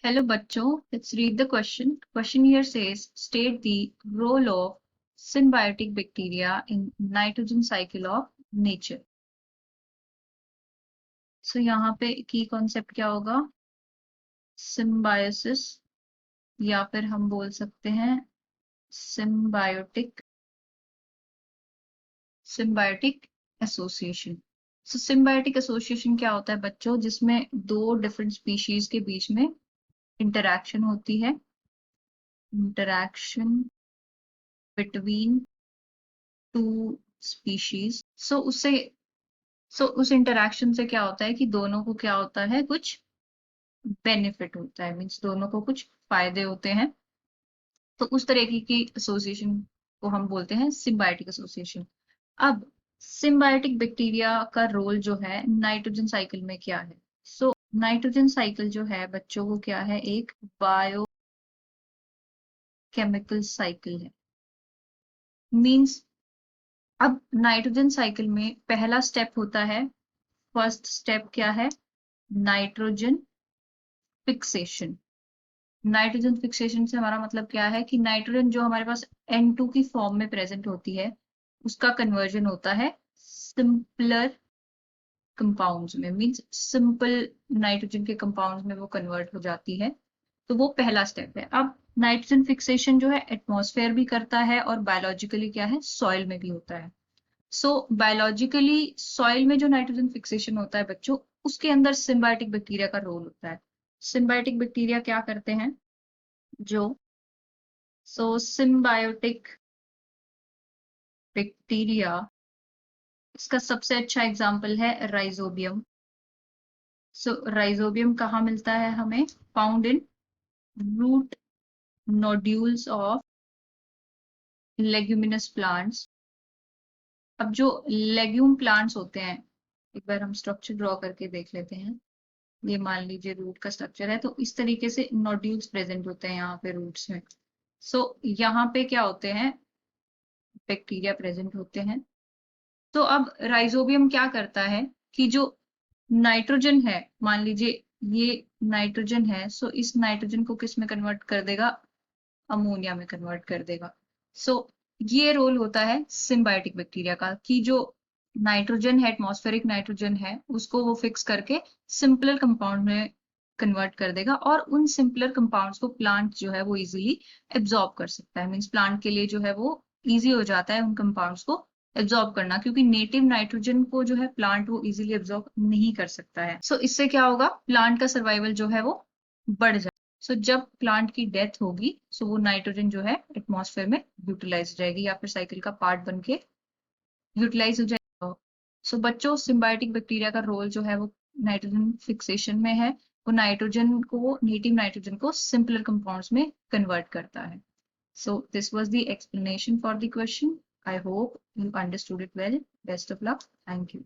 Hello बच्चों, let's read the question. Question here says, state the role of symbiotic bacteria in nitrogen cycle of nature. So यहाँ पे की concept क्या होगा? Symbiosis या फिर हम बोल सकते हैं सिम्बायोटिक एसोसिएशन. सो सिम्बायोटिक एसोसिएशन क्या होता है बच्चों? जिसमें दो डिफरेंट स्पीशीज के बीच में इंटरैक्शन होती है. Interaction between two species. So उस इंटरैक्शन से क्या होता है कि दोनों को क्या होता है, कुछ बेनिफिट होता है, मीन्स दोनों को कुछ फायदे होते हैं. तो उस तरीके की एसोसिएशन को हम बोलते हैं सिम्बायोटिक एसोसिएशन. अब सिम्बायोटिक बैक्टीरिया का रोल जो है नाइट्रोजन साइकिल में क्या है? सो नाइट्रोजन साइकिल जो है बच्चों को क्या है, एक बायोकेमिकल साइकिल है. मीन्स अब नाइट्रोजन साइकिल में पहला स्टेप होता है, फर्स्ट स्टेप क्या है? Nitrogen fixation. नाइट्रोजन फिक्सेशन से हमारा मतलब क्या है कि नाइट्रोजन जो हमारे पास N2 की फॉर्म में प्रेजेंट होती है उसका कन्वर्जन होता है सिंपलर कंपाउंड्स में. मींस सिंपल नाइट्रोजन के कंपाउंड्स में वो कन्वर्ट हो जाती है. तो वो पहला स्टेप है. अब नाइट्रोजन फिक्सेशन जो है एटमॉस्फेयर भी करता है और बायोलॉजिकली क्या है, सॉइल में भी होता है. सो बायोलॉजिकली सॉइल में जो नाइट्रोजन फिक्सेशन होता है बच्चों, उसके अंदर सिम्बायोटिक बैक्टीरिया का रोल होता है. सिम्बायोटिक बैक्टीरिया क्या करते हैं जो सिम्बायोटिक बैक्टीरिया, इसका सबसे अच्छा एग्जांपल है राइजोबियम. राइजोबियम कहाँ मिलता है हमें? Found in root nodules of leguminous plants. अब जो लेग्यूम प्लांट्स होते हैं, एक बार हम स्ट्रक्चर ड्रॉ करके देख लेते हैं. ये मान लीजिए रूट का स्ट्रक्चर है, तो इस तरीके से नोड्यूल्स प्रेजेंट होते हैं यहाँ पे रूट्स में. यहाँ पे क्या होते हैं, बैक्टीरिया प्रेजेंट होते हैं. तो अब राइजोबियम क्या करता है कि जो नाइट्रोजन है, मान लीजिए ये नाइट्रोजन है, इस नाइट्रोजन को किस में कन्वर्ट कर देगा? अमोनिया में कन्वर्ट कर देगा. सो ये रोल होता है सिम्बायोटिक बैक्टीरिया का कि जो नाइट्रोजन है, एटमॉस्फेरिक नाइट्रोजन है, उसको वो फिक्स करके सिंपलर कंपाउंड में कन्वर्ट कर देगा और उन सिंपलर कंपाउंड्स को प्लांट जो है वो इजीली एब्जॉर्ब कर सकता है. मीन्स प्लांट के लिए जो है वो इजी हो जाता है उन कंपाउंड्स को एब्जॉर्ब करना, क्योंकि नेटिव नाइट्रोजन को जो है प्लांट वो इजीली एब्जॉर्ब नहीं कर सकता है. इससे क्या होगा, प्लांट का सर्वाइवल जो है वो बढ़ जाएगा. जब प्लांट की डेथ होगी, वो नाइट्रोजन जो है एटमॉस्फेयर में यूटिलाइज हो जाएगी या फिर साइकिल का पार्ट बन के यूटिलाइज हो जाएगा. बच्चों, सिम्बायोटिक बैक्टीरिया का रोल जो है वो नाइट्रोजन फिक्सेशन में है. वो नाइट्रोजन को, नेटिव नाइट्रोजन को सिंपलर कंपाउंड्स में कन्वर्ट करता है. So this was the explanation for the question. I hope you understood it well. Best of luck. Thank you.